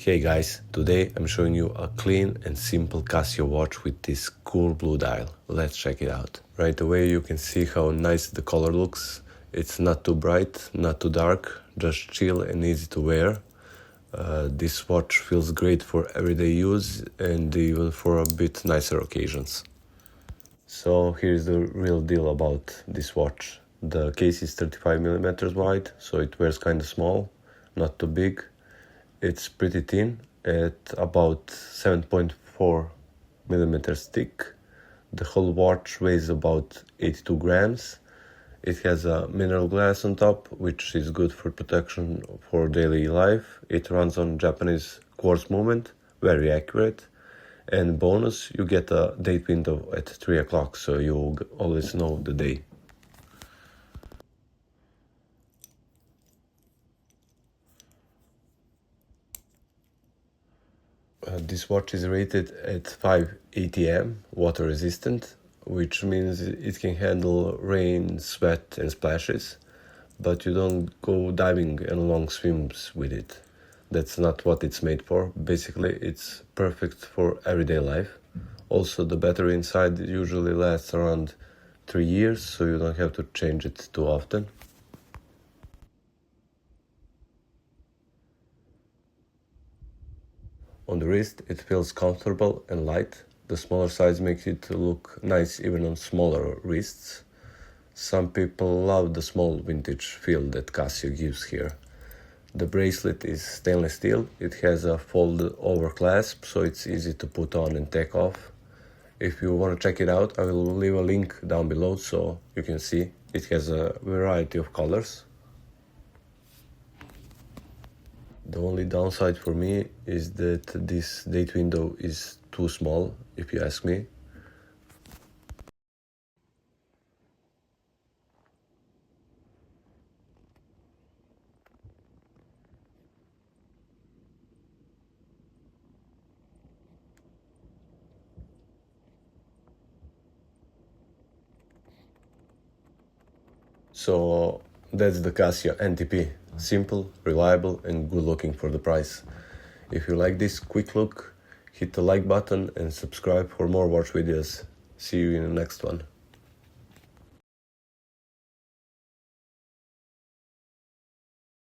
Hey guys, today I'm showing you a clean and simple Casio watch with this cool blue dial. Let's check it out. Right away you can see how nice the color looks. It's not too bright, not too dark, just chill and easy to wear. This watch feels great for everyday use and even for a bit nicer occasions. So here's the real deal about this watch. The case is 35mm wide, so it wears kinda small, not too big. It's pretty thin, at about 7.4 millimeters thick. The whole watch weighs about 82 grams. It has a mineral glass on top, which is good for protection for daily life. It runs on Japanese quartz movement, very accurate. And bonus, you get a date window at 3 o'clock, so you always know the day. This watch is rated at 5 ATM, water resistant, which means it can handle rain, sweat and splashes, but you don't go diving and long swims with it. That's not what it's made for. Basically, it's perfect for everyday life. Also, the battery inside usually lasts around 3 years, so you don't have to change it too often. On the wrist, it feels comfortable and light. The smaller size makes it look nice even on smaller wrists. Some people love the small vintage feel that Casio gives here. The bracelet is stainless steel. It has a fold-over clasp, so it's easy to put on and take off. If you want to check it out, I will leave a link down below so you can see. It has a variety of colors. The only downside for me is that this date window is too small, if you ask me. So that's the Casio MTP. Simple, reliable and good looking for the price. If you like this quick look, hit the like button and subscribe for more watch videos. See you in the next one.